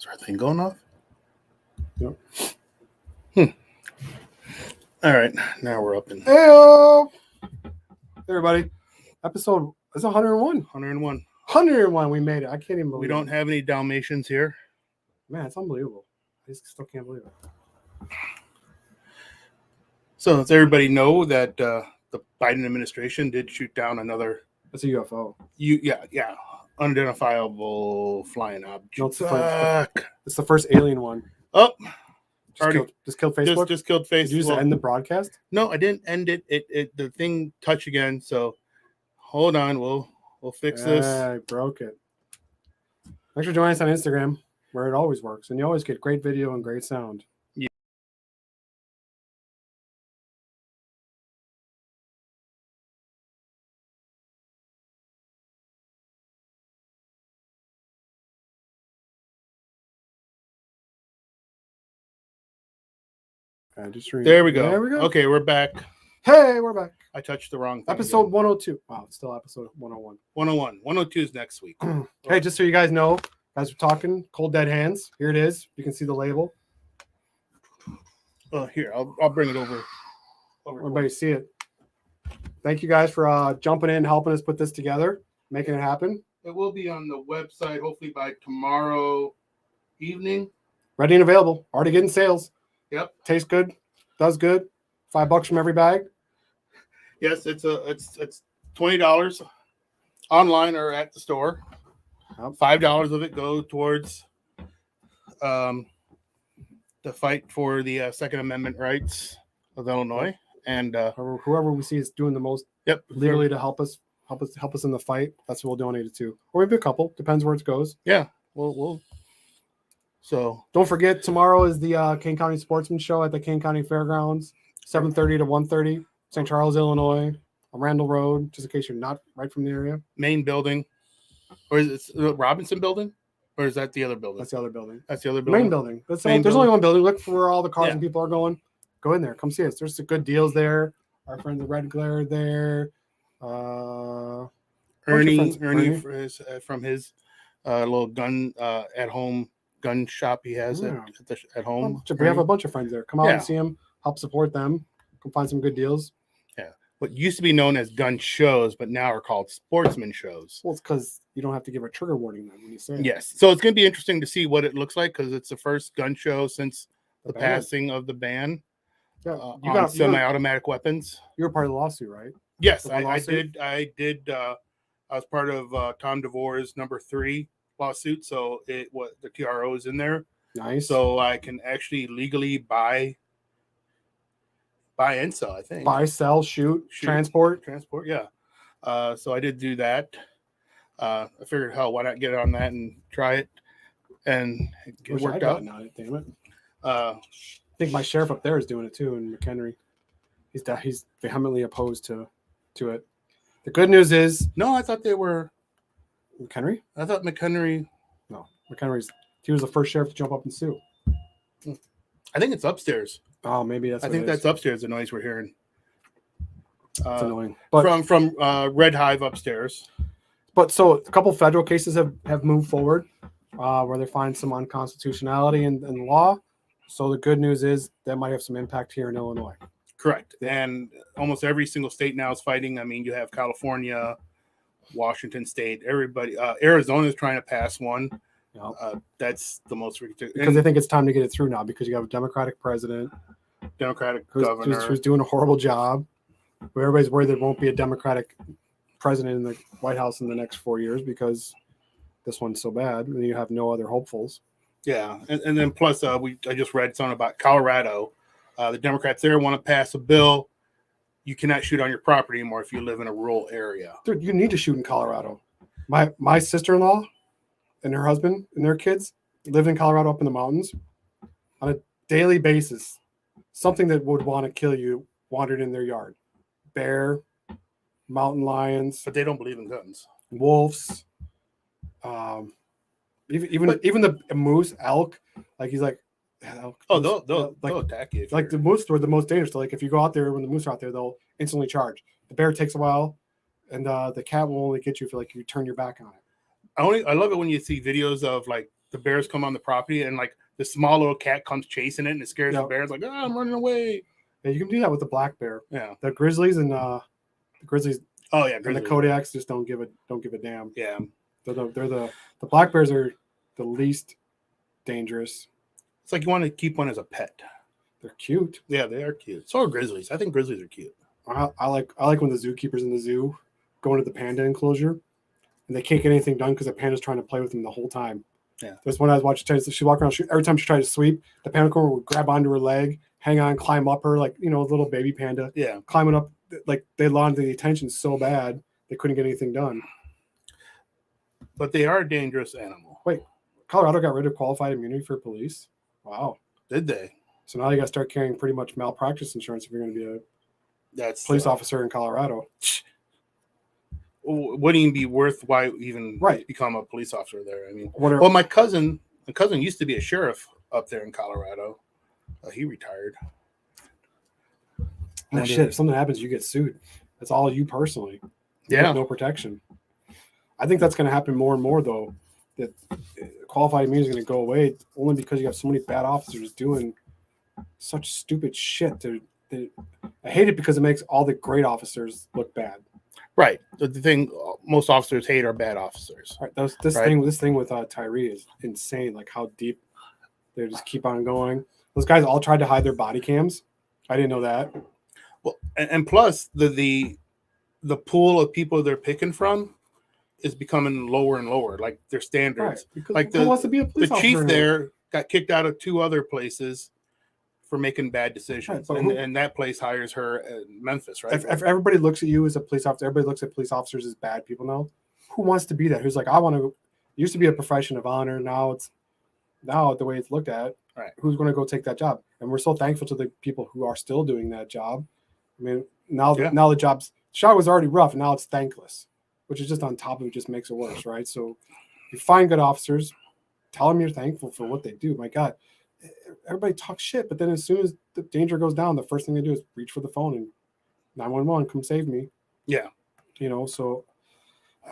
Is our thing going off? Yep. All right, now we're up in Hey, everybody. Episode is 101. 101. 101. We made it. I can't even believe We don't have any Dalmatians here. Man, it's unbelievable. I just still can't believe it. So does everybody know that the Biden administration did shoot down another It's a UFO. unidentifiable flying object? No, it's the first alien one. Oh, Just killed Facebook. Just killed Facebook. Did you just end the broadcast? No, I didn't end it. The thing touched again. So hold on, we'll fix this. I broke it. Thanks for joining us on Instagram, where it always works, and you always get great video and great sound. Yeah. There we go. Okay, we're back. Hey, we're back. I touched the wrong thing. Episode 102. Wow, it's still episode 101. 101. 102 is next week. Hey, just so you guys know, guys are talking Cold Dead Hands. Here it is. You can see the label. Here, I'll bring it over. Everybody see it. Thank you guys for jumping in, helping us put this together, making it happen. It will be on the website hopefully by tomorrow evening. Ready and available. Already getting sales. Yep. Tastes good. Does good. $5 from every bag. Yes, it's $20 online or at the store. Yep. $5 of it go towards the fight for the Second Amendment rights of Illinois, and whoever we see is doing the most legally to help us in the fight. That's what we'll donate it to, or maybe a couple. Depends where it goes. Yeah, we'll. So don't forget, tomorrow is the Kane County Sportsman Show at the Kane County Fairgrounds, 7:30 to 1:30, St. Charles, Illinois, on Randall Road. Just in case you're not right from the area. Main building, or is it the Robinson building, or is that the other building? That's the other building. That's the other building. Main building. There's only one building. Look for where all the cars and people are going. Go in there. Come see us. There's some good deals there. Our friend the Red Glare there. Ernie from his little gun at home gun shop he has at home. We have a bunch of friends there. Come out and see them. Help support them. Come find some good deals. Yeah. What used to be known as gun shows, but now are called sportsman shows. Well, it's because you don't have to give a trigger warning then when you say it. Yes. So it's going to be interesting to see what it looks like because it's the first gun show since the passing of the ban. Yeah, you got semi-automatic weapons. You were part of the lawsuit, right? Yes, I did. I was part of Tom DeVore's number 3 lawsuit, so the TRO is in there. Nice. So I can actually legally buy and sell. I think buy, sell, shoot, transport. Yeah. So I did do that. I figured, why not get on that and try it, and it worked out. Damn it. I think my sheriff up there is doing it too in McHenry. He's vehemently opposed to it. The good news is I thought they were McHenry. I thought McHenry. No, he was the first sheriff to jump up and sue. I think it's upstairs. Oh, maybe I think that's upstairs. The noise we're hearing. It's annoying. But from Red Hive upstairs. But so a couple federal cases have moved forward where they find some unconstitutionality in the law. So the good news is that might have some impact here in Illinois. Correct. And almost every single state now is fighting. I mean, you have California, Washington State, everybody. Arizona is trying to pass one. Yep. That's the most ridiculous. Because they think it's time to get it through now because you have a Democratic president. Democratic governor. Who's doing a horrible job. Everybody's worried there won't be a Democratic president in the White House in the next 4 years because this one's so bad. And you have no other hopefuls. Yeah, and then plus I just read something about Colorado. The Democrats there want to pass a bill. You cannot shoot on your property anymore if you live in a rural area. Dude, you need to shoot in Colorado. My sister-in-law and her husband and their kids live in Colorado up in the mountains on a daily basis. Something that would want to kill you wandered in their yard. Bear, mountain lions. But they don't believe in guns. Wolves. Even the moose, elk, like he's like, elk, they'll attack you. Like the moose were the most dangerous. So like if you go out there when the moose are out there, they'll instantly charge. The bear takes a while, and the cat will only get you if you turn your back on it. I love it when you see videos of like the bears come on the property and like the small little cat comes chasing it and it scares the Yep. bears like, oh, I'm running away. Yeah, you can do that with the black bear. Yeah. The grizzlies and the grizzlies Oh yeah. and the grizzly. Kodaks just don't give a damn. Yeah. They're the black bears are the least dangerous. It's like you want to keep one as a pet. They're cute. Yeah, they are cute. So are grizzlies. I think grizzlies are cute. I like when the zookeepers in the zoo go into the panda enclosure and they can't get anything done because the panda's trying to play with them the whole time. Yeah. There's one I was watching. She walked around. Every time she tried to sweep, the panda would grab onto her leg, hang on, climb up her like a little baby panda, Yeah. climbing up. Like they wanted the attention so bad they couldn't get anything done. But they are a dangerous animal. Colorado got rid of qualified immunity for police. Wow. Did they? So now you got to start carrying pretty much malpractice insurance if you're going to be a That's police officer in Colorado. Wouldn't even be worth why even Right. become a police officer there. I mean, What are, well, my cousin used to be a sheriff up there in Colorado. He retired. that shit, if something happens, you get sued. That's all you personally. You Yeah. have no protection. I think that's going to happen more and more, though. That qualified immunity is going to go away only because you have so many bad officers doing such stupid shit. I hate it because it makes all the great officers look bad. Right. The thing most officers hate are bad officers. Right. This Right. thing with Tyree is insane. Like how deep they just keep on going. Those guys all tried to hide their body cams. I didn't know that. Well, and plus the pool of people they're picking from is becoming lower and lower, like their standards. Because Like who wants to be a The police officer chief anymore? there got kicked out of 2 other places for making bad decisions, Right, but and that place hires her in Memphis, right? If everybody looks at you as a police officer, everybody looks at police officers as bad people now. Who wants to be that? Who's like, I want to. It used to be a profession of honor. Now the way it's looked at. Right. Who's going to go take that job? And we're so thankful to the people who are still doing that job. I mean, now the job was already rough, and now it's thankless, which is just on top of it, just makes it worse, right? So, you find good officers, tell them you're thankful for what they do. My God, everybody talks shit, but then as soon as the danger goes down, the first thing they do is reach for the phone and 911, come save me. Yeah. So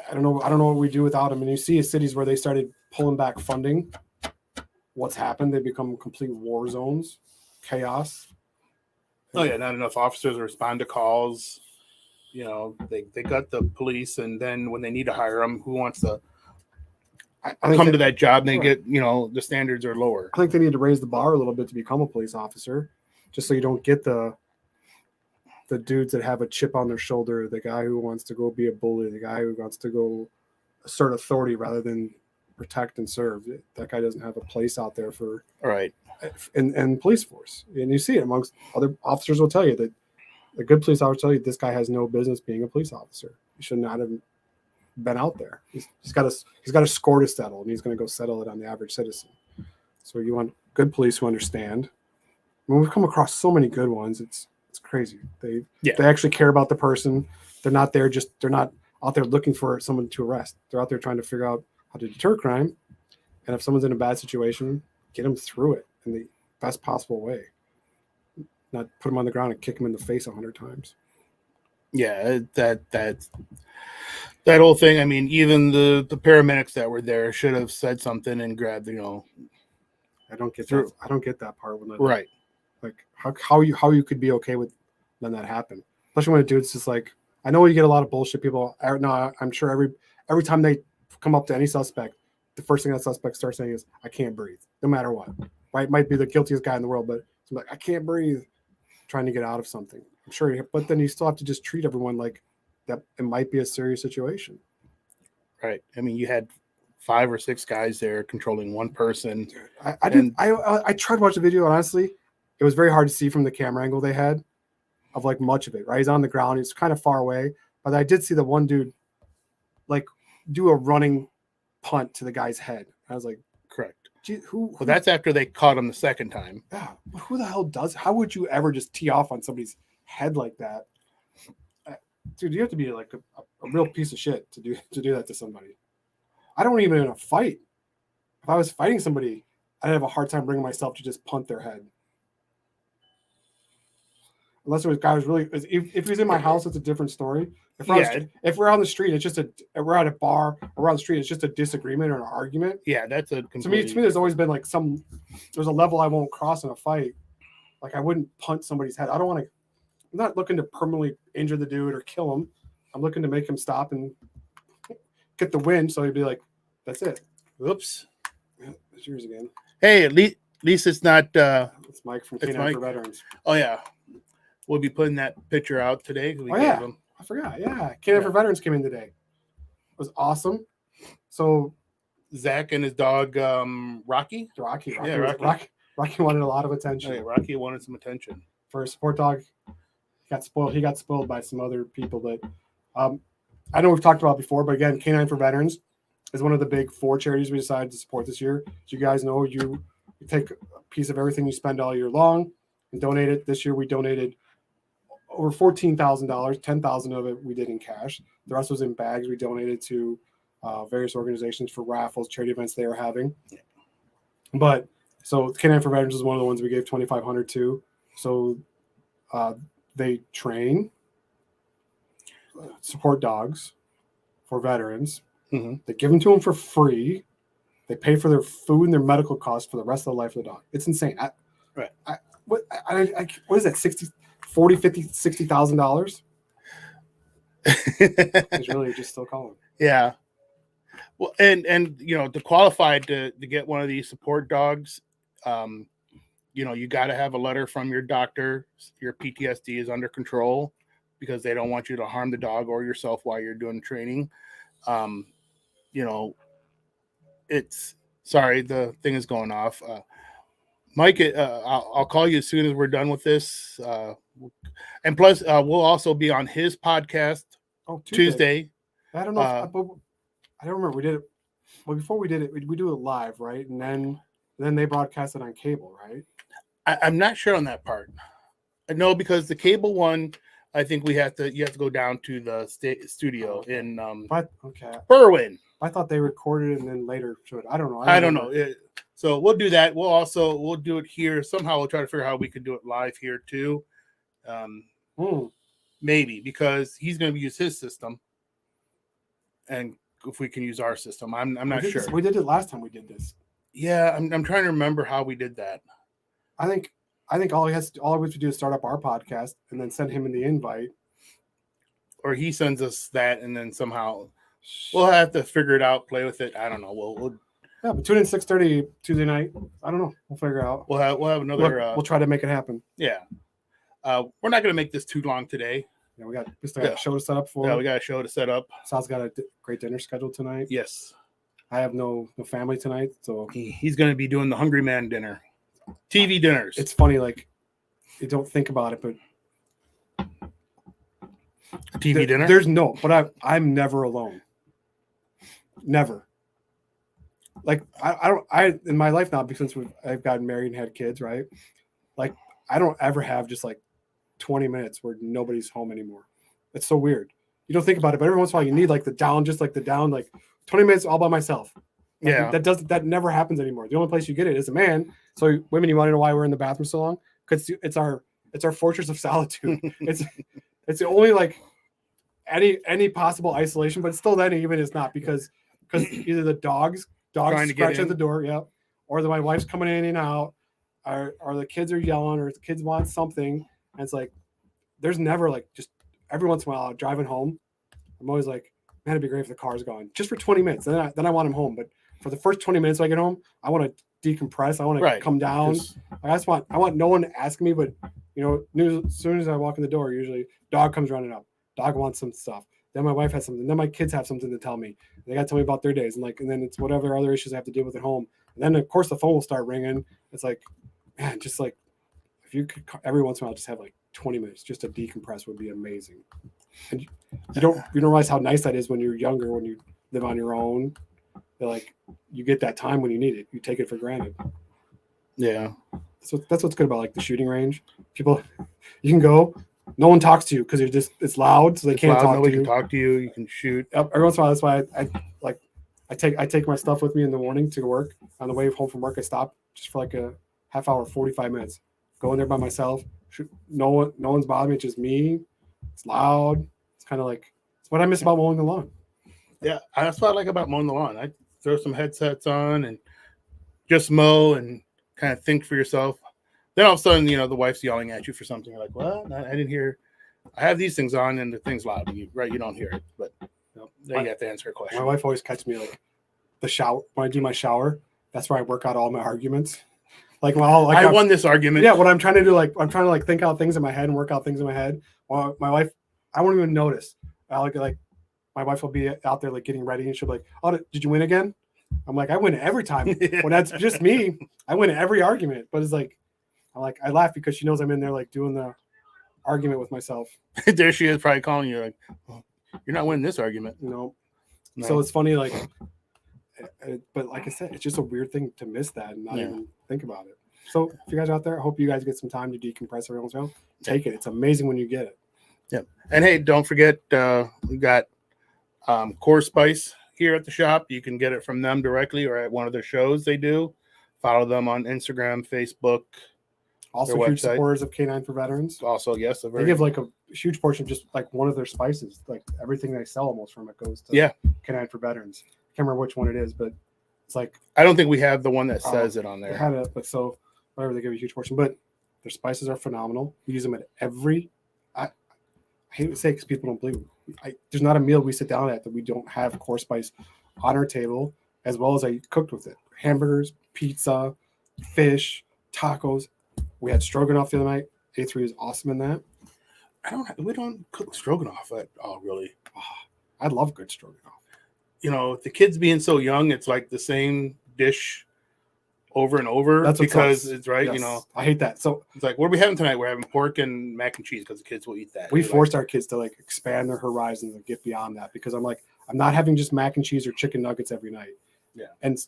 I don't know what we do without them. And you see cities where they started pulling back funding. What's happened? They become complete war zones, chaos. Oh yeah, not enough officers respond to calls. They got the police, and then when they need to hire them, who wants to I think come to that job? And they get, the standards are lower. I think they need to raise the bar a little bit to become a police officer, just so you don't get the dudes that have a chip on their shoulder, the guy who wants to go be a bully, the guy who wants to go assert authority rather than protect and serve. That guy doesn't have a place out there for All right. and police force. And you see it amongst other officers will tell you that a good police officer will tell you this guy has no business being a police officer. He should not have been out there. He's got a score to settle, and he's going to go settle it on the average citizen. So you want good police who understand. I mean, we've come across so many good ones. It's crazy. They actually care about the person. They're not out there looking for someone to arrest. They're out there trying to figure out how to deter crime. And if someone's in a bad situation, get them through it in the best possible way. Not put them on the ground and kick them in the face 100 times. Yeah, that whole thing. I mean, even the paramedics that were there should have said something and grabbed, I don't get that. I don't get that part when right. Like how you could be okay with letting that happen, especially when a dude's just like, I know you get a lot of bullshit people. No, I'm sure every time they come up to any suspect, the first thing that suspect starts saying is, I can't breathe, no matter what. Right? Might be the guiltiest guy in the world, but it's like, I can't breathe, trying to get out of something. I'm sure, but then you still have to just treat everyone like that. It might be a serious situation. Right. I mean, you had 5 or 6 guys there controlling one person. I tried to watch the video, and honestly, it was very hard to see from the camera angle they had of like much of it, right? He's on the ground. He's kind of far away, but I did see the one dude like do a running punt to the guy's head. I was like, correct. Gee, well, that's after they caught him the second time. Yeah, but who the hell does? How would you ever just tee off on somebody's head like that? Dude, you have to be like a real piece of shit to do that to somebody. I don't even in a fight. If I was fighting somebody, I'd have a hard time bringing myself to just punt their head. unless it was guy was really. If he's in my house, it's a different story. Yeah. If we're on the street, it's just we're at a bar or we're on the street, it's just a disagreement or an argument. Yeah, that's a To me, there's always been like there's a level I won't cross in a fight. Like I wouldn't punch somebody's head. I don't want to. I'm not looking to permanently injure the dude or kill him. I'm looking to make him stop and get the win. So he'd be like, "That's it." Oops. Yeah, it's yours again. Hey, at least it's not. It's Mike from K9 for Veterans. Oh yeah, we'll be putting that picture out today. I forgot. Yeah, K9 for Veterans came in today. It was awesome. So Zach and his dog Rocky. Rocky wanted a lot of attention. Hey, Rocky wanted some attention for a support dog. He got spoiled by some other people that I know we've talked about before, but again, K9 for Veterans is one of the big 4 charities we decided to support this year. As you guys know, you take a piece of everything you spend all year long and donate it. This year we donated over $14,000. $10,000 of it we did in cash. The rest was in bags. We donated to various organizations for raffles, charity events they were having. But so K9 for Veterans is one of the ones we gave $2,500 to. So they train, support dogs for veterans. Mm-hmm. They give them to them for free. They pay for their food and their medical costs for the rest of the life of the dog. It's insane. What is that? $60,000, $40,000, $50,000, $60,000? It's really just still calling. Yeah. Well, and to qualify to get one of these support dogs, you got to have a letter from your doctor. Your PTSD is under control because they don't want you to harm the dog or yourself while you're doing training. It's sorry, the thing is going off. Mike, I'll call you as soon as we're done with this. And plus, we'll also be on his podcast Tuesday. I don't know. I don't remember. We did it. Well, before we did it, we do it live, right? And then they broadcast it on cable, right? I'm not sure on that part. No, because the cable one, I think you have to go down to the studio in Berwyn. I thought they recorded it and then later showed it. I don't know. I don't know. So we'll do that. We'll do it here. Somehow we'll try to figure out how we could do it live here too. Maybe because he's going to use his system. And if we can use our system, I'm not sure. We did it last time we did this. Yeah, I'm trying to remember how we did that. I think all we have to do is start up our podcast and then send him in the invite. Or he sends us that and then somehow we'll have to figure it out, play with it. I don't know. We'll but tune in 6:30 Tuesday night. I don't know. We'll figure it out. We'll have another. We'll try to make it happen. Yeah. We're not going to make this too long today. Yeah, we still got a show to set up for. Yeah, we got a show to set up. Sal's got a great dinner scheduled tonight. Yes. I have no family tonight, so he's going to be doing the Hungry Man dinner, TV dinners. It's funny, like you don't think about it, but a TV dinner. There's but I'm never alone. Never. Like I in my life now, because I've gotten married and had kids, right? Like I don't ever have just like 20 minutes where nobody's home anymore. It's so weird. You don't think about it, but every once in a while you need like the down 20 minutes all by myself. Like, yeah. That never happens anymore. The only place you get it is a man. So women, you want to know why we're in the bathroom so long? Because it's our fortress of solitude. it's the only like any possible isolation, but still then even it's not because either the dogs scratch at the door, or my wife's coming in and out, or the kids are yelling, or the kids want something, and it's like there's never like just every once in a while driving home, I'm always like, man, it'd be great if the car's gone just for 20 minutes. Then I want him home, but for the first 20 minutes when I get home, I want to decompress. I want to come down. I want no one to ask me, but as soon as I walk in the door, usually dog comes running up. Dog wants some stuff. Then my wife has something. Then my kids have something to tell me. They got to tell me about their days, and then it's whatever other issues I have to deal with at home. And then of course the phone will start ringing. It's like, man, just like if you could every once in a while just have like 20 minutes just to decompress would be amazing. And you don't realize how nice that is when you're younger, when you live on your own. Like you get that time when you need it. You take it for granted. Yeah. So that's what's good about like the shooting range. People, you can go. No one talks to you because it's loud, so they can't talk to you. Nobody can talk to you. You can shoot. Every once in a while, that's why I take my stuff with me in the morning to work. On the way home from work, I stop just for like a half hour, 45 minutes. Go in there by myself, No one's bothering me. It's just me. It's loud. It's kind of like it's what I miss about mowing the lawn. Yeah, that's what I like about mowing the lawn. I throw some headsets on and just mow and kind of think for yourself. Then all of a sudden, the wife's yelling at you for something. You're like, well, I didn't hear. I have these things on and the thing's loud. You don't hear it. But then you have to answer a question. My wife always catches me like the shower when I do my shower. That's where I work out all my arguments. Like, I won this argument. Yeah, what I'm trying to do, I'm trying to think out things in my head and work out things in my head. Well, my wife, I won't even notice. Like my wife will be out there getting ready, and she'll be like, "Oh, did you win again?" I'm like, "I win every time." When that's just me, I win every argument. But it's I laugh because she knows I'm in there doing the argument with myself. There she is, probably calling you like, oh, "You're not winning this argument." No. So it's funny, but like I said, it's just a weird thing to miss that and not even think about it. So if you guys are out there, I hope you guys get some time to decompress every once in a while. Take it. It's amazing when you get it. Yeah. And hey, don't forget, we got Core Spice here at the shop. You can get it from them directly or at one of their shows they do. Follow them on Instagram, Facebook. Also huge supporters of Canine for Veterans. Also, yes. They give a huge portion of just one of their spices. Everything they sell almost from it goes to Canine for Veterans. I can't remember which one it is, but it's I don't think we have the one that says it on there. They had it, but so whatever, they give a huge portion. But their spices are phenomenal. We use them at every. I hate to say it because people don't believe it. There's not a meal we sit down at that we don't have Core Spice on our table, as well as I cooked with it. Hamburgers, pizza, fish, tacos. We had stroganoff the other night. A3 is awesome in that. We don't cook stroganoff at all, really. Oh, I love good stroganoff. The kids being so young, it's like the same dish over and over. That's because it's right. Yes. I hate that. So it's like, what are we having tonight? We're having pork and mac and cheese because the kids will eat that. We forced our kids to expand their horizons and get beyond that because I'm not having just mac and cheese or chicken nuggets every night. Yeah. And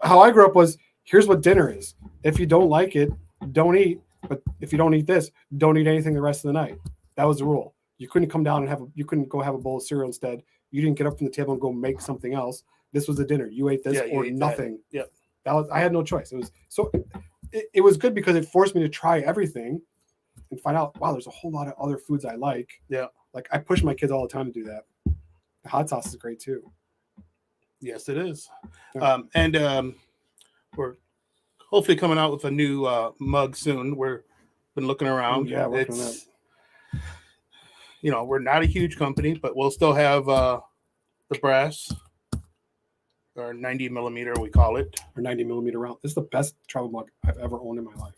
how I grew up was, here's what dinner is. If you don't like it, don't eat. But if you don't eat this, don't eat anything the rest of the night. That was the rule. You couldn't come down and you couldn't go have a bowl of cereal instead. You didn't get up from the table and go make something else. This was the dinner. You ate this or nothing. Yeah. I had no choice. It was good because it forced me to try everything and find out, wow, there's a whole lot of other foods I like. Yeah. I push my kids all the time to do that. The hot sauce is great too. Yes, it is. Yeah. We're hopefully coming out with a new mug soon. We've been looking around. Yeah, working on that. We're not a huge company, but we'll still have the brass or 90 millimeter, we call it. Or 90 millimeter round. This is the best travel mug I've ever owned in my life.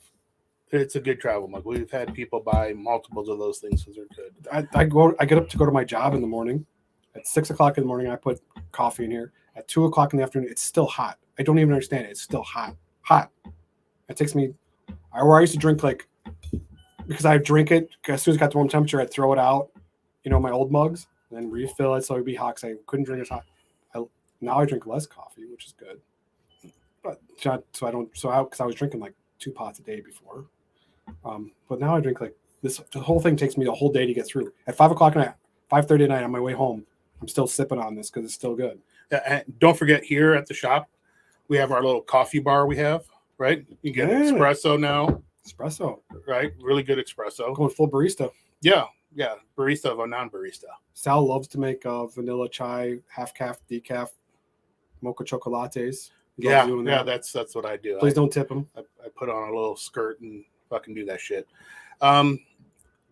It's a good travel mug. We've had people buy multiples of those things because they're good. I get up to go to my job in the morning. At 6 o'clock in the morning, I put coffee in here. At 2 o'clock in the afternoon, it's still hot. I don't even understand it. It's still hot. It takes me, I used to drink because I drink it, as soon as it got to room temperature, I'd throw it out, my old mugs, and then refill it so it'd be hot because I couldn't drink as hot. Now I drink less coffee, which is good. But because I was drinking 2 pots a day before. But now I drink this. The whole thing takes me the whole day to get through. At 5 o'clock at night, 5:30 at night on my way home, I'm still sipping on this because it's still good. Yeah, and don't forget, here at the shop, we have our little coffee bar we have, right? You get espresso now. Espresso. Right? Really good espresso. Going full barista. Yeah. Barista of a non-barista. Sal loves to make vanilla chai, half-calf, decaf, mocha chocolates. Yeah, that's what I do. Please don't tip him. I put on a little skirt and fucking do that shit. We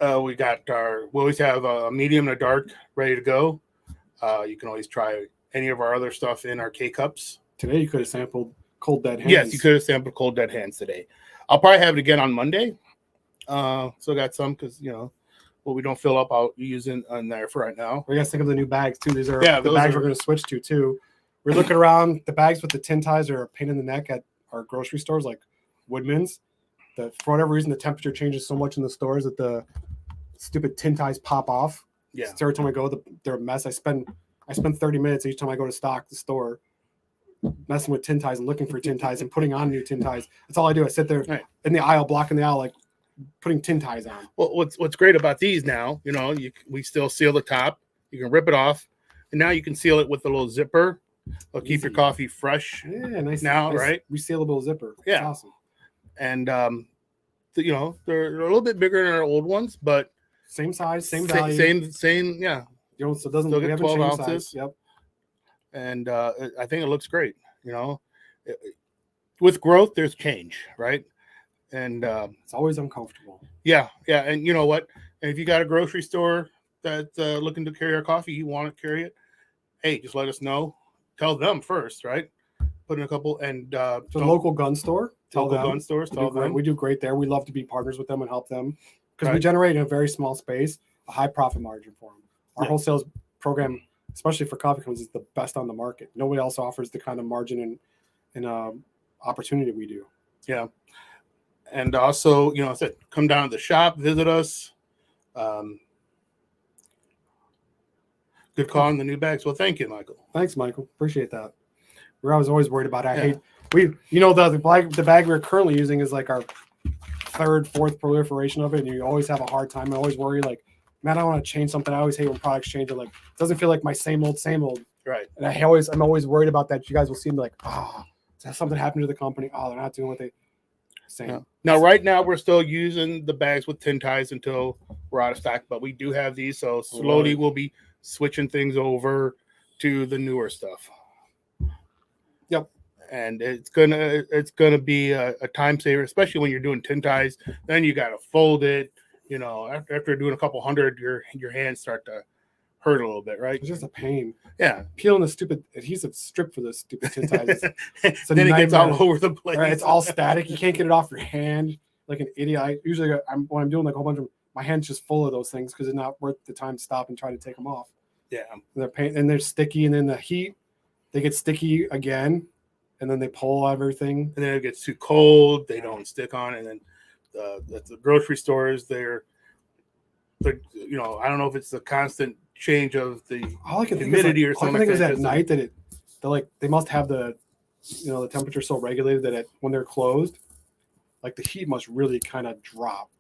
always have a medium and a dark ready to go. You can always try any of our other stuff in our K-Cups. Today you could have sampled Cold Dead Hands. Yes, you could have sampled Cold Dead Hands today. I'll probably have it again on Monday. So I got some because, what we don't fill up, I'll use in there for right now. We got to think of the new bags too. These are the bags we're going to switch to too. We're looking around. The bags with the tin ties are a pain in the neck at our grocery stores like Woodman's. For whatever reason, the temperature changes so much in the stores that the stupid tin ties pop off. Yeah. So every time I go, they're a mess. I spend 30 minutes each time I go to stock the store messing with tin ties and looking for tin ties and putting on new tin ties. That's all I do. I sit there in the aisle, blocking the aisle, putting tin ties on. Well, what's great about these now, we still seal the top. You can rip it off, and now you can seal it with a little zipper. It'll keep your coffee fresh. Yeah, nice. Now, nice right? Resealable zipper. Yeah, that's awesome. And you know, they're a little bit bigger than our old ones, but Same size, same value. same, yeah. You know, so it doesn't Still we get haven't 12 changed ounces. size. Yep. And I think it looks great. You know, with growth, there's change, right? And It's always uncomfortable. yeah, and you know what? And if you got a grocery store that's looking to carry our coffee, you want to carry it, hey, just let us know. Tell them first, right? Put in a couple and To the local gun store, tell local them. gun stores, We tell do, great, them. we do great there. We love to be partners with them and help them because we Right. generate in a very small space a high profit margin for them. Our Yeah. wholesale program, especially for coffee companies, is the best on the market. Nobody else offers the kind of margin and opportunity we do. Yeah. And also, you know, I said, come down to the shop, visit us. Good call on the new bags. Well, thank you, Michael. Thanks, Michael. Appreciate that. I was always worried about it. I Yeah. hate the bag we're currently using is like our third, fourth proliferation of it, and you always have a hard time. I always worry like, man, I want to change something. I always hate when products change. It like it doesn't feel like my same old. Right. And I'm always worried about that. You guys will seem like, has something happened to the company? Oh, they're not doing what they saying. Yeah. Now, right now, we're still using the bags with tin ties until we're out of stock, but we do have these. So slowly we'll be switching things over to the newer stuff. Yep. And it's gonna be a time saver, especially when you're doing tin ties. Then you got to fold it. You know, after doing a couple hundred, your hands start to hurt a little bit, right? It's just a pain. Yeah. Peeling the stupid adhesive strip for the stupid tin ties. Then it gets all over the place. Right? It's all static. You can't get it off your hand like an idiot. When I'm doing like a whole bunch of my hand's just full of those things because it's not worth the time to stop and try to take them off. Yeah. And they're sticky, and then the heat, they get sticky again, and then they pull everything. And then it gets too cold. They don't stick on. And then at the grocery stores, they're you know, I don't know if it's the constant change of the humidity or something. I think it was at night that they must have the temperature so regulated that when they're closed, like the heat must really kind of drop,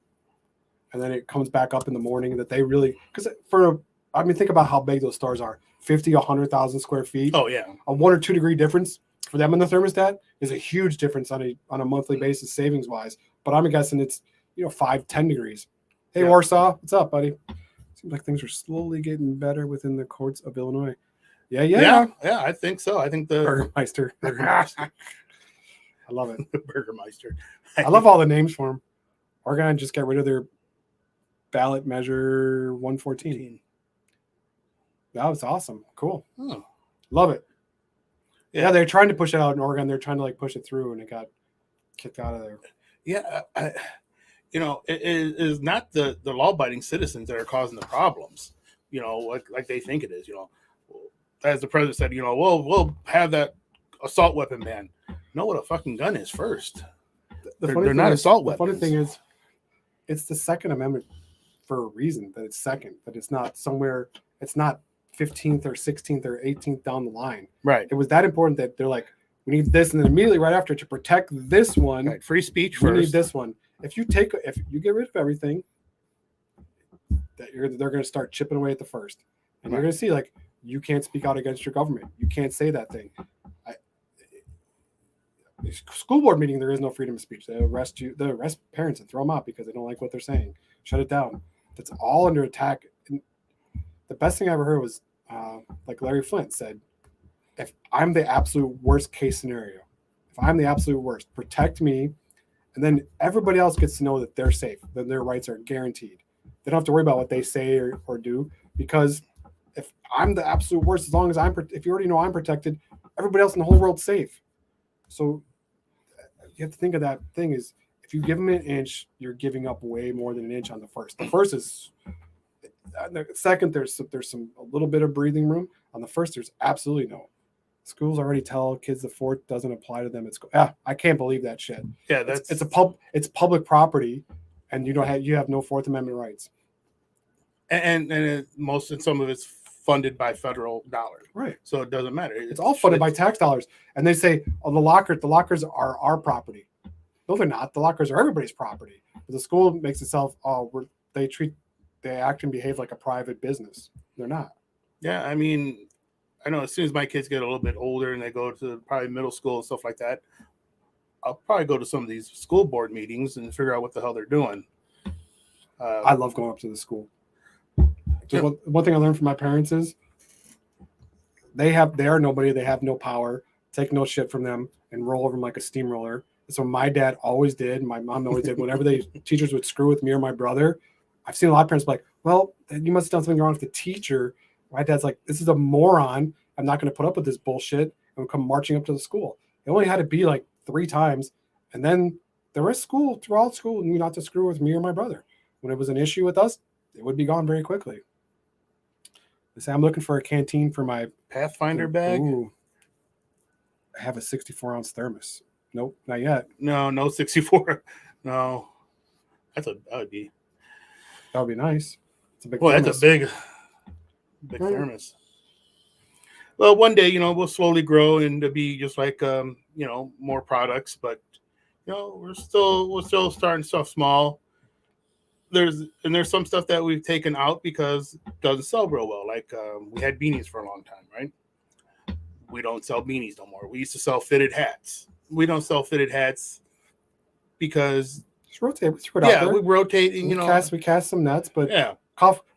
and then it comes back up in the morning. That they really think about how big those stores are. 50, 100,000 square feet. Oh yeah, a 1 or 2 degree difference for them in the thermostat is a huge difference on a monthly basis savings wise. But I'm guessing it's 5-10 degrees. Hey, yeah. Warsaw, what's up, buddy? Seems like things are slowly getting better within the courts of Illinois. Yeah, I think so. I think the Burgermeister. I love it. Burgermeister. I love all the names for them. Oregon just got rid of their ballot measure 114. That was awesome. Cool. Oh. Love it. Yeah, they're trying to push it out in Oregon. They're trying to push it through, and it got kicked out of there. Yeah, it is not the law-abiding citizens that are causing the problems. Like they think it is. As the president said, we'll have that assault weapon ban. Know what a fucking gun is first. They're not assault weapons. The funny thing is, it's the Second Amendment for a reason that it's second. That it's not somewhere. It's not 15th or 16th or 18th down the line. Right. It was that important that they're like, we need this, and then immediately right after to protect this one, right. Free speech we first. need this one. If you get rid of everything, they're going to start chipping away at the first, and you're going to see you can't speak out against your government. You can't say that thing. School board meeting, there is no freedom of speech. They arrest parents and throw them out because they don't like what they're saying. Shut it down. That's all under attack. And the best thing I ever heard was like Larry Flint said, if I'm the absolute worst case scenario, if I'm the absolute worst, protect me, and then everybody else gets to know that they're safe, that their rights are guaranteed. They don't have to worry about what they say or do, because if I'm the absolute worst, as long as if you already know I'm protected, everybody else in the whole world's safe. So you have to think of that thing is, if you give them an inch, you're giving up way more than an inch on the first. The first is, the second, there's a little bit of breathing room. On the first, there's absolutely no. Schools already tell kids the fourth doesn't apply to them. I can't believe that shit. Yeah, it's public property, and you have no Fourth Amendment rights. And some of it's funded by federal dollars, right? So it doesn't matter. It's all funded by tax dollars. And they say, the lockers are our property. No, they're not. The lockers are everybody's property. But the school makes itself, they act and behave like a private business. They're not. Yeah, I mean, I know as soon as my kids get a little bit older and they go to probably middle school and stuff like that, I'll probably go to some of these school board meetings and figure out what the hell they're doing. I love going up to the school. Yeah. One thing I learned from my parents is they are nobody. They have no power. Take no shit from them and roll over them like a steamroller. So my dad always did. My mom always did. Whenever teachers would screw with me or my brother, I've seen a lot of parents be like, well, you must have done something wrong with the teacher. My dad's like, this is a moron. I'm not going to put up with this bullshit. And we'll come marching up to the school. It only had to be like 3 times. And then the rest of school, throughout school, knew not to screw with me or my brother. When it was an issue with us, it would be gone very quickly. They say, I'm looking for a canteen for my Pathfinder bag? Ooh. I have a 64-ounce thermos. Nope, not yet. No 64. No. That would be. That would be nice. It's a big Well, thermos. that's a big thermos. Well, one day, we'll slowly grow and to be just like, more products, but, we're still starting stuff small. There's some stuff that we've taken out because it doesn't sell real well. Like we had beanies for a long time, right? We don't sell beanies no more. We used to sell fitted hats. We don't sell fitted hats because Just rotate. We throw it out there. we rotate and We cast some nets, but yeah,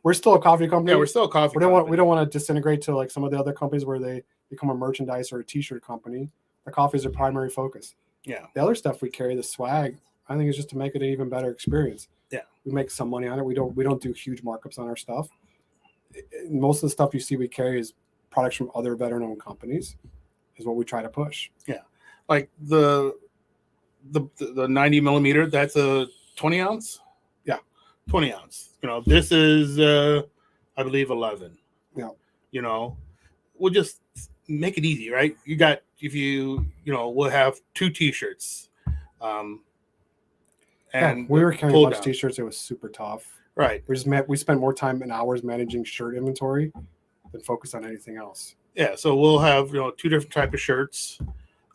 we're still a coffee company. yeah, we're still a coffee. We don't want to disintegrate to like some of the other companies where they become a merchandise or a t-shirt company. The coffee is their primary focus. Yeah. The other stuff we carry, the swag, I think is just to make it an even better experience. Yeah. We make some money on it. We don't do huge markups on our stuff. Most of the stuff you see we carry is products from other veteran-owned companies. Is what we try to push. Yeah, like the 90 millimeter. That's a 20 ounce. Yeah, 20 ounce. This is I believe 11. Yeah. We'll just make it easy, right? We'll have 2 t-shirts. And we were carrying a pull bunch of down. t-shirts. It was super tough. Right. We spent more time and hours managing shirt inventory than focus on anything else. Yeah, so we'll have 2 different type of shirts.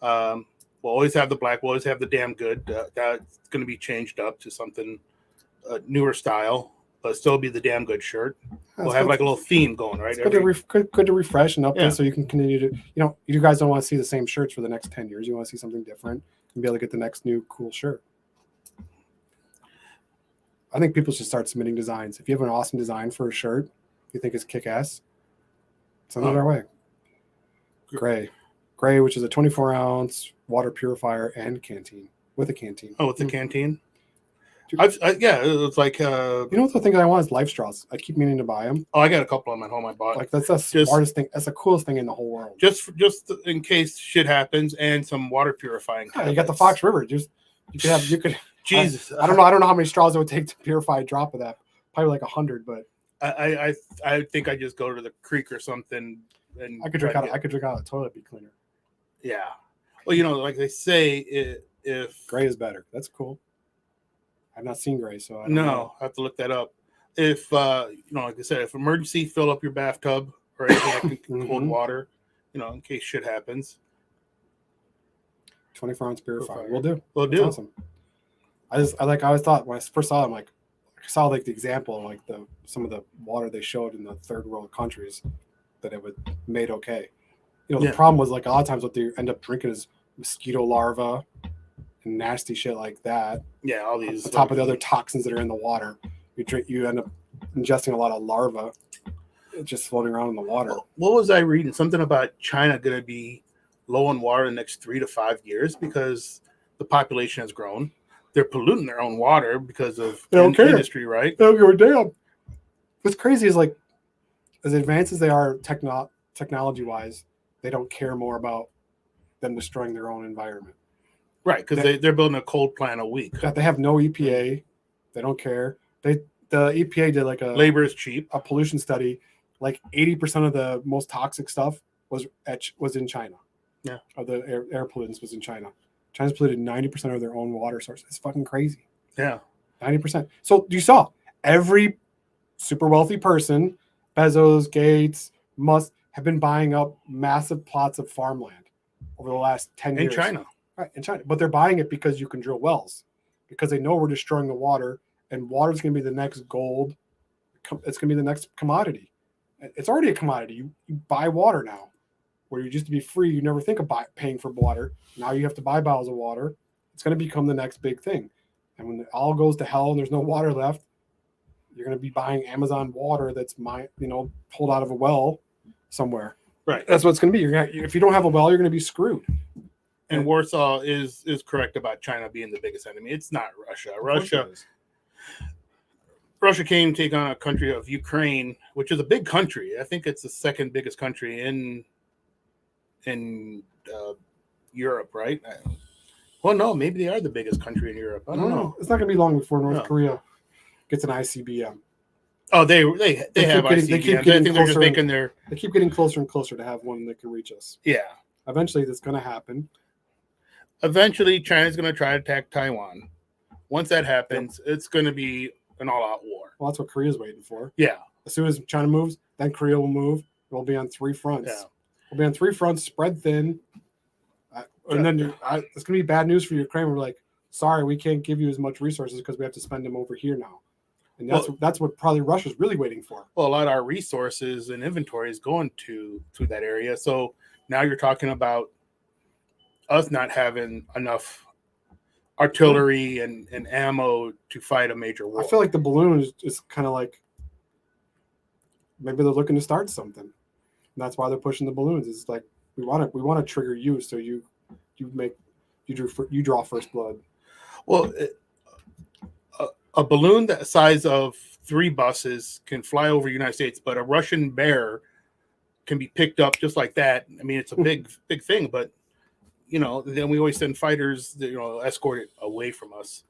We'll always have the black. We'll always have the damn good. That's going to be changed up to something newer style, but still be the damn good shirt. We'll have like a little theme going, right? It's good to refresh and update, Yeah. so you can continue to. You guys don't want to see the same shirts for the next 10 years. You want to see something different and be able to get the next new cool shirt. I think people should start submitting designs. If you have an awesome design for a shirt you think is kick-ass, send it our way. Gray, which is a 24-ounce water purifier and canteen with a canteen. Oh, with the canteen. Dude. It's like You know what the thing that I want is life straws. I keep meaning to buy them. I got a couple of them at home. I bought Like that's the smartest thing. That's the coolest thing in the whole world. just in case shit happens, and some water purifying. Yeah, you got the Fox River. You could. Jesus, I don't know how many straws it would take to purify a drop of that. Probably like 100, but I think I just go to the creek or something, and I could drink out. I could drink out of the toilet, be cleaner. Yeah. Well, like they say, if Gray is better. That's cool. I've not seen gray, so I don't know. I have to look that up. If like I said, if emergency, fill up your bathtub or anything like cold water, in case shit happens. 24-ounce purifier. We'll do. We'll That's do. awesome. I always thought when I first saw it, I saw like the example of like some of the water they showed in the third world countries that it would made okay. The problem was like a lot of times what they end up drinking is mosquito larvae and nasty shit like that. Yeah, all these On top of the other toxins that are in the water. You end up ingesting a lot of larvae just floating around in the water. What was I reading? Something about China going to be low on water in the next 3 to 5 years because the population has grown. They're polluting their own water because of industry, right? They don't give a damn. What's crazy is like as advanced as they are technology-wise, they don't care more about them destroying their own environment. Right, because they're building a cold plant a week. They have no EPA. They don't care. The EPA did like labor is cheap. A pollution study. Like 80% of the most toxic stuff was in China. Yeah. Of the air pollutants was in China. China's polluted 90% of their own water sources. It's fucking crazy. Yeah. 90%. So you saw every super wealthy person, Bezos, Gates, Musk, have been buying up massive plots of farmland over the last 10 years. In China. Right, in China. But they're buying it because you can drill wells, because they know we're destroying the water, and water is going to be the next gold. It's going to be the next commodity. It's already a commodity. You buy water now, where you used to be free. You never think about paying for water. Now you have to buy bottles of water. It's going to become the next big thing. And when it all goes to hell and there's no water left, you're going to be buying Amazon water that's pulled out of a well somewhere. Right. That's what it's going to be. If you don't have a well, you're going to be screwed. And Warsaw is correct about China being the biggest enemy. It's not Russia. Russia came to take on a country of Ukraine, which is a big country. I think it's the second biggest country in Europe, right? Well, no, maybe they are the biggest country in Europe. I don't know. It's not going to be long before North Korea gets an ICBM. Oh, they have ICBMs. I think they're just making their. They keep getting closer and closer to have one that can reach us. Yeah. Eventually, that's going to happen. Eventually, China's going to try to attack Taiwan. Once that happens, it's going to be an all-out war. Well, that's what Korea's waiting for. Yeah. As soon as China moves, then Korea will move. We'll be on 3 fronts. Yeah. We'll be on 3 fronts, spread thin. And then it's going to be bad news for Ukraine. We're like, sorry, we can't give you as much resources because we have to spend them over here now. And that's what probably Russia's really waiting for. Well, a lot of our resources and inventory is going to that area. So now you're talking about us not having enough artillery and ammo to fight a major war. I feel like the balloon is kind of like maybe they're looking to start something. And that's why they're pushing the balloons. It's like we want to trigger you so you draw first blood. Well, a balloon the size of 3 buses can fly over the United States, but a Russian bear can be picked up just like that. I mean, it's a big thing, but then we always send fighters that, escort it away from us.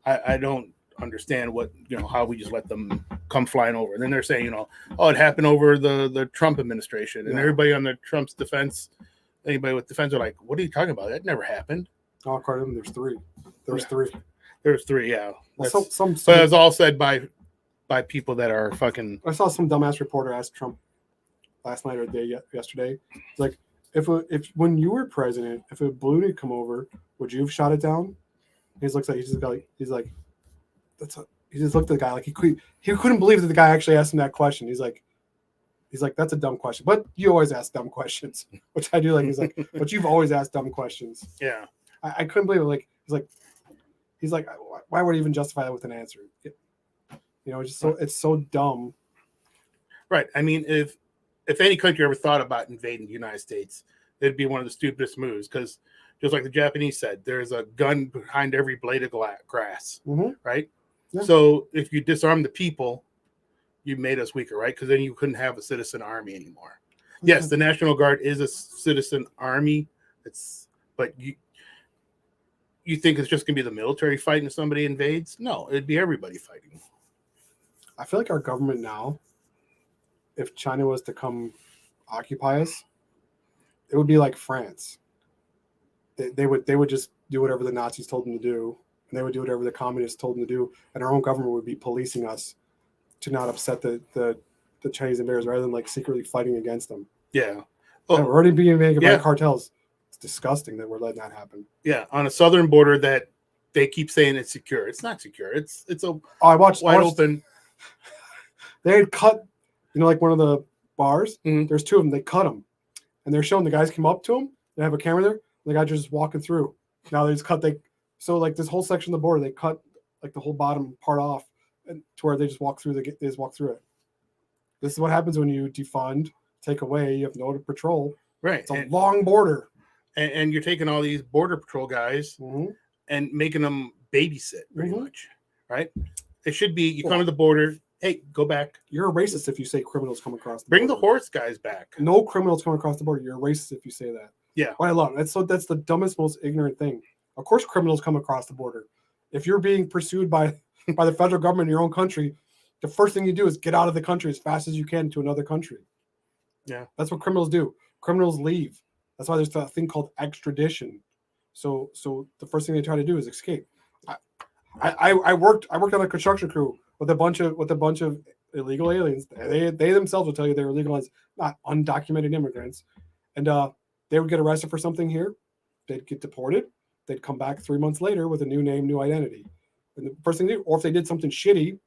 I don't understand how we just let them come flying over. And then they're saying, it happened over the Trump administration. And everybody on the Trump's defense, anybody with defense are like, what are you talking about? That never happened. Oh, according to them, there's 3. There's 3. There's 3, yeah. Well, but it's all said by people that are fucking. I saw some dumbass reporter ask Trump last night or yesterday. It's like, if when you were president, if a balloon had come over, would you have shot it down? He just like, he just looked at the guy like he couldn't believe that the guy actually asked him that question. He's like, that's a dumb question. But you always ask dumb questions, which I do like. He's like, but you've always asked dumb questions. Yeah. I couldn't believe it. Like, he's like, why would he even justify that with an answer? It's so dumb. Right. I mean, if any country ever thought about invading the United States, it'd be one of the stupidest moves because just like the Japanese said, there's a gun behind every blade of grass, right? Yeah. So if you disarm the people, you made us weaker, right? Because then you couldn't have a citizen army anymore. Okay. Yes, the National Guard is a citizen army. But you think it's just going to be the military fighting if somebody invades? No, it'd be everybody fighting. I feel like our government now, if China was to come occupy us, it would be like France. They would just do whatever the Nazis told them to do, and they would do whatever the communists told them to do, and our own government would be policing us to not upset the Chinese invaders rather than like secretly fighting against them. Yeah. We're already being made by cartels. It's disgusting that we're letting that happen. Yeah, on a southern border that they keep saying it's secure. It's not secure. It's I watched open. They had cut, like one of the bars. Mm-hmm. There's 2 of them. They cut them, and they're showing the guys come up to them. They have a camera there. The guy just walking through. Now they just cut. So like this whole section of the border, they cut like the whole bottom part off, and to where they just walk through. They just walk through it. This is what happens when you defund, take away. You have no to patrol. Right. It's a long border. And you're taking all these border patrol guys and making them babysit pretty much, right? It should be you come to the border. Hey, go back. You're a racist if you say criminals come across the border. Bring the horse guys back. No criminals come across the border. You're a racist if you say that. Yeah. Why not? That's the dumbest, most ignorant thing. Of course, criminals come across the border. If you're being pursued by the federal government in your own country, the first thing you do is get out of the country as fast as you can to another country. Yeah. That's what criminals do. Criminals leave. That's why there's a thing called extradition. So the first thing they try to do is escape. I worked on a construction crew with a bunch of illegal aliens. They themselves will tell you they're illegal aliens, not undocumented immigrants. And they would get arrested for something here. They'd get deported. They'd come back 3 months later with a new name, new identity. And the first thing they do, or if they did something shitty,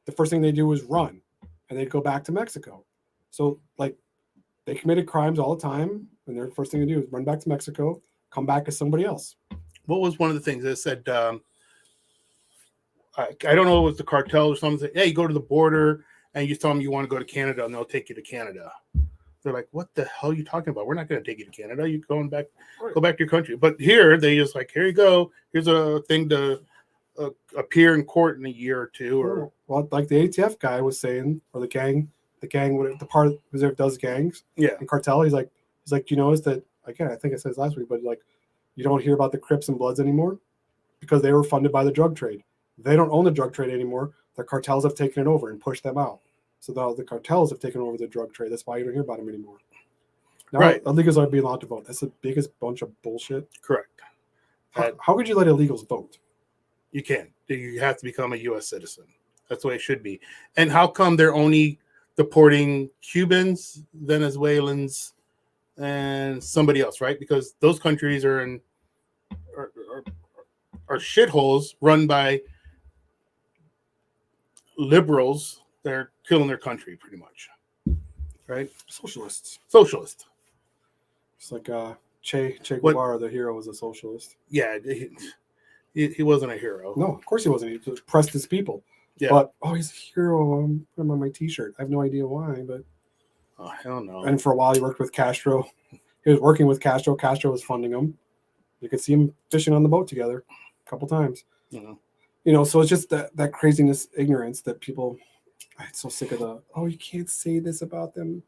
the first thing they do was run, and they'd go back to Mexico. So like they committed crimes all the time, and their first thing to do is run back to Mexico, come back as somebody else. what was one of the things that said? I don't know, it was the cartel or something. Hey, you go to the border and you tell them you want to go to Canada, and they'll take you to Canada. They're like, "What the hell are you talking about? We're not going to take you to Canada. You're going back, go back to your country." But here, they just like, "Here you go. Here's a thing to appear in court in a year or two." Or well, like the ATF guy was saying, or the gang, the part of that does gangs, yeah, and cartel. He's like, you know, is that again? I think I said this last week, but like, you don't hear about the Crips and Bloods anymore because they were funded by the drug trade. They don't own the drug trade anymore. The cartels have taken it over and pushed them out. So now the cartels have taken over the drug trade. That's why you don't hear about them anymore. Now, right. Illegals are being allowed to vote. That's the biggest bunch of bullshit. Correct. How could you let illegals vote? You can't. You have to become a U.S. citizen. That's the way it should be. And how come they're only deporting Cubans, Venezuelans, and somebody else, right? Because those countries are shitholes run by liberals. They're killing their country pretty much, right? Socialists. Socialist. It's like Che Guevara, the hero, was a socialist. Yeah, he wasn't a hero. No, of course he wasn't. He oppressed his people. Yeah. But he's a hero. I'm putting him on my T-shirt. I have no idea why, but oh hell no. And for a while, he worked with Castro. He was working with Castro. Castro was funding him. You could see him fishing on the boat together a couple times. Mhm. You know, so it's just that craziness, ignorance that people. I'm so sick of you can't say this about them.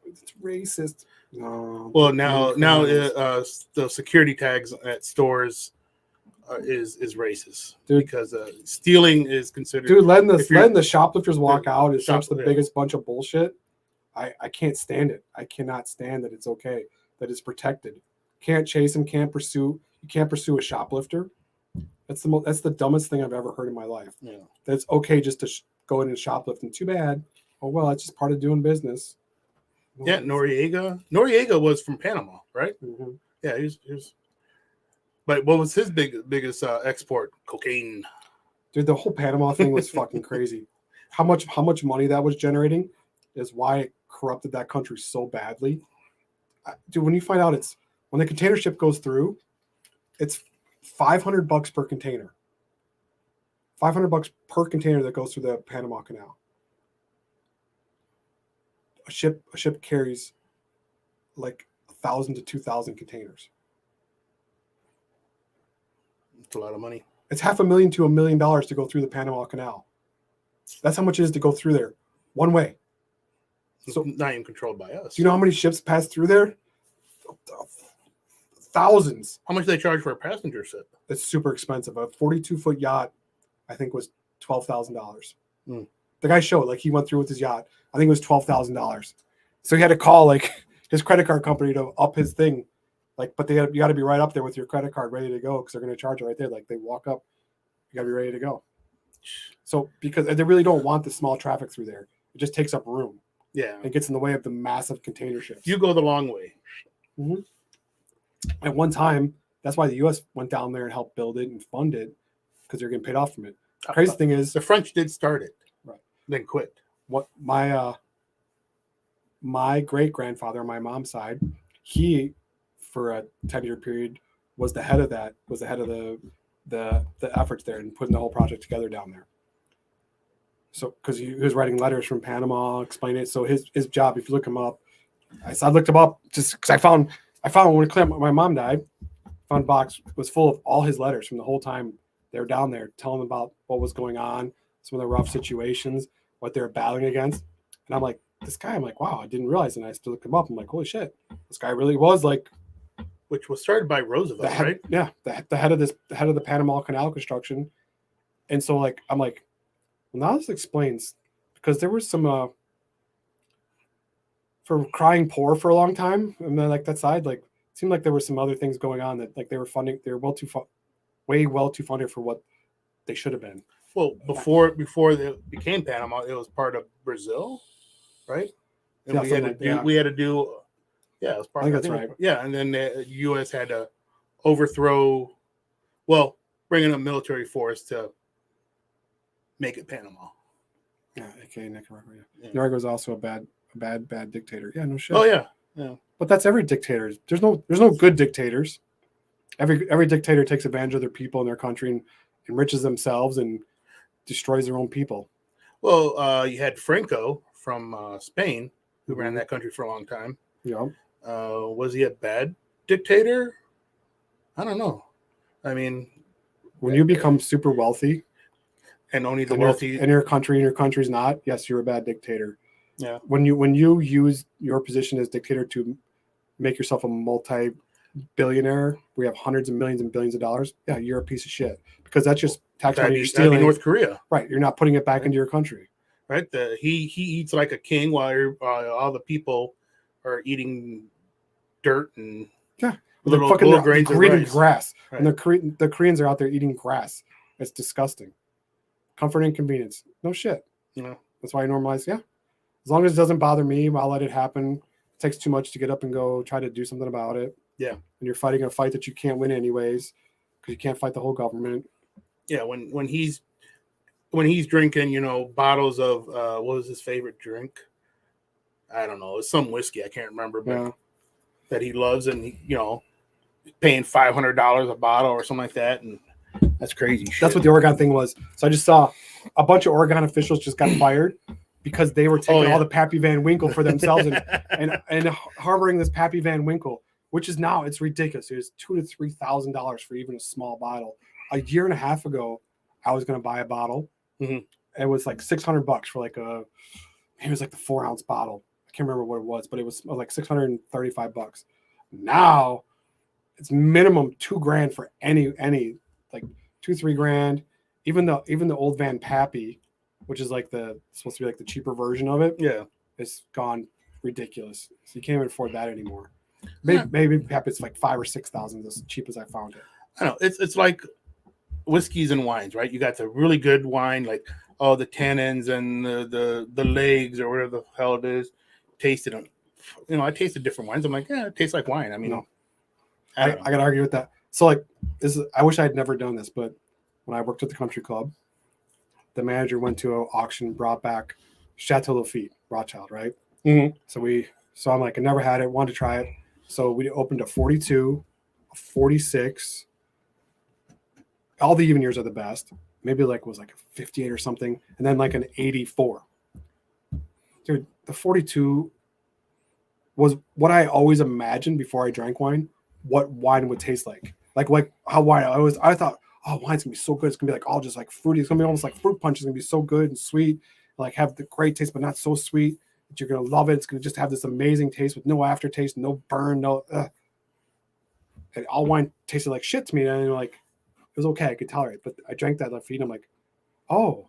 It's racist. No. Well, now the security tags at stores is racist, dude, because stealing is considered. Dude, letting the shoplifters walk out is such the biggest bunch of bullshit. I can't stand it. I cannot stand that it's okay, that it's protected. Can't chase him. Can't pursue. You can't pursue a shoplifter. That's the dumbest thing I've ever heard in my life. Yeah. That's okay just to go in and shoplift, and too bad. Oh well, it's just part of doing business. Yeah, Noriega was from Panama, right? Mm-hmm. Yeah, he was. But what was his biggest export? Cocaine. Dude, the whole Panama thing was fucking crazy. How much money that was generating is why it corrupted that country so badly. Dude, when you find out when the container ship goes through, it's $500 per container. $500 per container that goes through the Panama Canal. A ship carries like 1,000 to 2,000 containers. It's a lot of money. It's $500,000 to $1 million to go through the Panama Canal. That's how much it is to go through there one way. So not even controlled by us. Do you know how many ships pass through there? Thousands. How much do they charge for a passenger ship? It's super expensive. A 42-foot yacht, I think, was $12,000. Mm. The guy showed, like, he went through with his yacht. I think it was $12,000. So he had to call like his credit card company to up his thing. Like, but you got to be right up there with your credit card ready to go because they're going to charge it right there. Like, they walk up, you got to be ready to go. So because they really don't want the small traffic through there, it just takes up room. Yeah, it gets in the way of the massive container ships. You go the long way. Mm-hmm. At one time, that's why the U.S. went down there and helped build it and fund it because they're getting paid off from it. The crazy thing is, the French did start it, right? Then quit. What my great grandfather on my mom's side, he for a 10-year period was the head of that. Was the head of the efforts there and putting the whole project together down there. So, because he was writing letters from Panama, explaining it. So his job, if you look him up, I looked him up just because I found when my mom died, found a box was full of all his letters from the whole time they were down there, telling them about what was going on, some of the rough situations, what they were battling against. And I'm like, this guy, I'm like, wow, I didn't realize. And I still look him up. I'm like, holy shit, this guy really was like, which was started by Roosevelt, right? Yeah, the head of the Panama Canal construction. And so, like, I'm like, well, now this explains, because there was some for crying poor for a long time, and then like that side, like, it seemed like there were some other things going on that like they were way well too funded for what they should have been. Well, before it became Panama, it was part of Brazil, right? And yeah, we had to do. Yeah, it was part. I think that's right. Yeah, and then the U.S. had to bring in a military force to make it Panama. Yeah, aka Nicaragua. Yeah. Nicaragua was also a bad dictator. Yeah, no shit. Oh yeah. But that's every dictator. There's no good dictators. Every dictator takes advantage of their people and their country and enriches themselves and destroys their own people. Well, you had Franco from Spain, who ran Mhm. that country for a long time. You know, Was he a bad dictator? I don't know. I mean, when you become super wealthy and only the and wealthy. in your country and your country's not, yes, you're a bad dictator. Yeah. When you use your position as dictator to make yourself a multi-billionaire, we have hundreds of millions and billions of dollars. Yeah, you're a piece of shit because that's just tax money you're That'd be stealing. North Korea, right? You're not putting it back Right. into your country. right? He eats like a king while all the people are eating dirt and little grains of eating rice. grass. Right. And the Koreans are out there eating grass. It's disgusting. Comfort and convenience. No shit. Yeah. That's why I normalize. Yeah. As long as it doesn't bother me, I'll let it happen. It takes too much to get up and go try to do something about it. Yeah. And you're fighting a fight that you can't win anyways because you can't fight the whole government. Yeah. When he's drinking, bottles of what was his favorite drink? I don't know. It's some whiskey. I can't remember, but Yeah. that he loves, and paying $500 a bottle or something like that, and that's crazy shit. That's what the Oregon thing was. So I just saw a bunch of Oregon officials just got fired because they were taking all the Pappy Van Winkle for themselves and harboring this Pappy Van Winkle, which is now it's ridiculous. It's $2,000 to $3,000 for even a small bottle. A year and a half ago, I was going to buy a bottle. Mhm. It was like $600 for it was like the 4-ounce bottle. I can't remember what it was, but it was like $635. Now it's minimum $2,000 for any like $2-3 grand. Even the old Van Pappy, which is like supposed to be like the cheaper version of it, Yeah. it's gone ridiculous. So you can't even afford that anymore. Maybe Pappy's like $5,000 or $6,000 as cheap as I found it. I know it's like whiskeys and wines, right? You got the really good wine, like the tannins and the legs or whatever the hell it is. Tasted them. I tasted different wines. I'm like, yeah, it tastes like wine. I mean, No. I I gotta argue with that. So like I wish I had never done this, but when I worked at the country club, the manager went to an auction, brought back Chateau Lafite, Rothschild, right? Mhm. So I'm like, I never had it, wanted to try it. So we opened a 42, a 46. All the even years are the best. Maybe was like a 58 or something, and then like an 84. Dude, the 42 was what I always imagined before I drank wine, what wine would taste like. Like how wine I thought, oh, wine's gonna be so good. It's gonna be like all just like fruity. It's gonna be almost like fruit punch. It's gonna be so good and sweet, like have the great taste, but not so sweet that you're gonna love it. It's gonna just have this amazing taste with no aftertaste, no burn, no. And all wine tasted like shit to me, and it was okay. I could tolerate it, but I drank that Lafite. And I'm like, oh,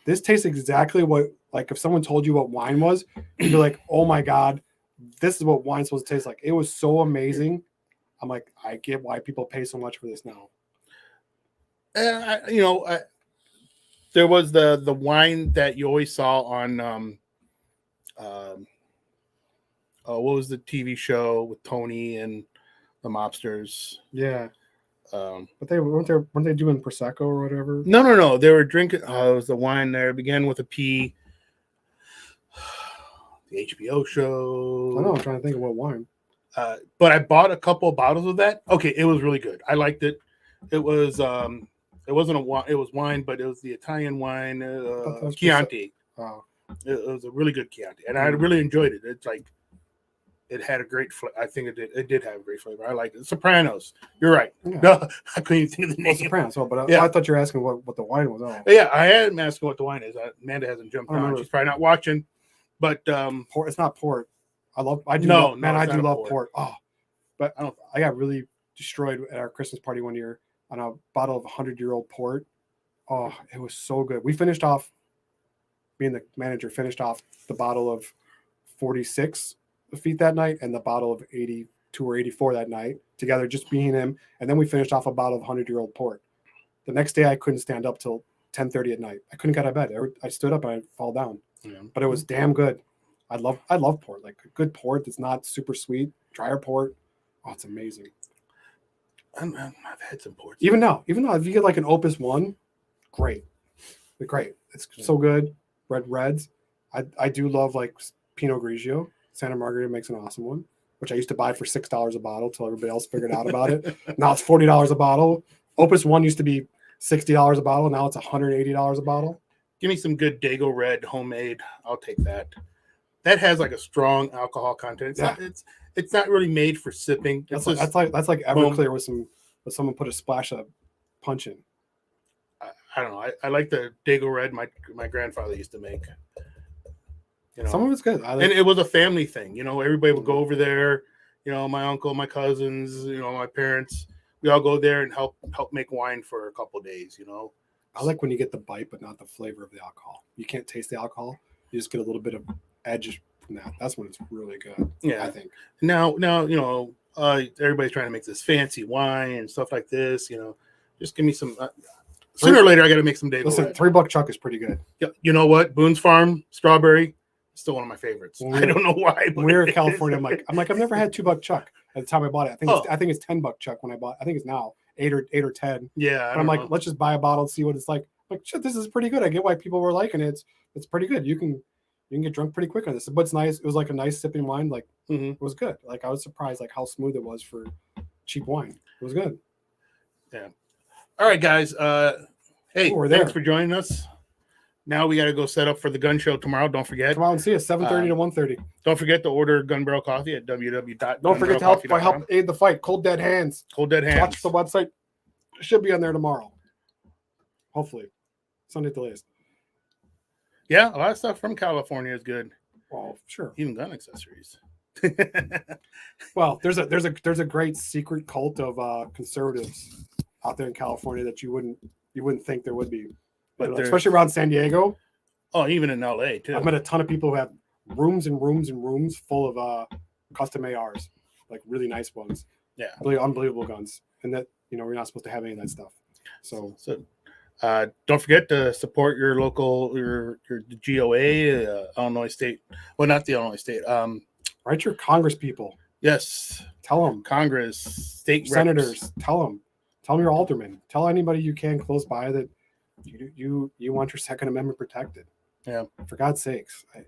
this tastes exactly what, like, if someone told you what wine was, you'd be like, oh my God, this is what wine's supposed to taste like. It was so amazing. I'm like, I get why people pay so much for this now. there was the wine that you always saw on what was the TV show with Tony and the mobsters? Yeah. But they weren't they doing Prosecco or whatever? No. They were drinking. It was the wine there. It began with a P. The HBO show. I know. I'm trying to think of what wine. But I bought a couple of bottles of that. Okay, it was really good. I liked it. It was it wasn't a wine. It was wine, but it was the Italian wine, Chianti. Oh. It was a really good Chianti, and I really enjoyed it. It's like it had a great flavor. I think it did have a great flavor. I like it. Sopranos. You're right. Yeah. No, I couldn't even think of the name. Sopranos. But Yeah. I thought you were asking what the wine was. Oh. Yeah, I had asked what the wine is. Amanda hasn't jumped on. She's probably not watching. But Port. It's not port. I do love port. Oh, but I got really destroyed at our Christmas party one year on a bottle of 100-year-old port. Oh, it was so good. We finished off. Me and the manager finished off the bottle of 46 feet that night and the bottle of 82 or 84 that night together, just being him. And then we finished off a bottle of 100-year-old port. The next day, I couldn't stand up till 10:30 at night. I couldn't get out of bed. I stood up and I'd fall down. Yeah. But it was damn good. I love port. Like a good port that's not super sweet, drier port. Oh, it's amazing. I've had some ports. Even now, if you get like an Opus 1, great. It's so good. Reds. I do love like Pinot Grigio. Santa Margherita makes an awesome one. which I used to buy for $6 a bottle till everybody else figured out about it. Now it's $40 a bottle. Opus One used to be $60 a bottle. Now it's $180 a bottle. Give me some good Dago Red homemade. I'll take that. That has like a strong alcohol content. It's not really made for sipping. That's like Everclear with someone put a splash of punch in. I don't know. I like the Dago Red my grandfather used to make. You know, some of it's good. and it was a family thing. You know, everybody would go over there. You know, my uncle, my cousins, you know, my parents. We all go there and help make wine for a couple of days. You know, I like when you get the bite, but not the flavor of the alcohol. You can't taste the alcohol. You just get a little bit of edge from that. That's when it's really good. Yeah, I think. Now, you know, everybody's trying to make this fancy wine and stuff like this. You know, just give me some. Sooner or later, I got to make some Dago Listen, Red. $3 Chuck is pretty good. You know what? Boone's Farm strawberry, still one of my favorites. When I don't know why. When we were in California, I'm like, I've never had $2 Chuck at the time I bought it. I think it's $10 Chuck when I bought. I think it's now 8 or 10. Yeah, but I'm like, let's just buy a bottle and see what it's like. I'm like, shit, this is pretty good. I get why people were liking it. It's pretty good. You can get drunk pretty quick on this. But it's nice. It was like a nice sipping wine. Like it was good. Like I was surprised like how smooth it was for cheap wine. It was good. Yeah. All right, guys. Hey, thanks for joining us. Now we got to go set up for the gun show tomorrow. Don't forget. Come out and see us, 7:30 to 1:30. Don't forget to order Gun Barrel Coffee at www. Don't forget to help aid the fight. Cold Dead Hands. Cold Dead Hands. Watch the website. It should be on there tomorrow. Hopefully. Sunday at the latest. Yeah, a lot of stuff from California is good. Well, sure. Even gun accessories. Well, there's a great secret cult of conservatives out there in California that you wouldn't think there would be, but especially around San Diego. Oh, even in LA too. I've met a ton of people who have rooms and rooms and rooms full of custom ARs, like really nice ones. Yeah, really unbelievable guns, and that we're not supposed to have any of that stuff. So don't forget to support your local your GOA, Illinois State. Well, not the Illinois State. Write your Congress people. Yes, tell them Congress, state senators. reps. Tell them your aldermen. Tell anybody you can close by that you want your Second Amendment protected. Yeah, for God's sakes, I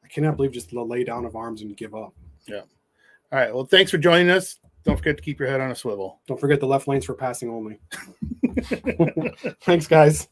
cannot believe just the lay down of arms and give up. Yeah. All right. Well, thanks for joining us. Don't forget to keep your head on a swivel. Don't forget the left lane's for passing only. Thanks, guys.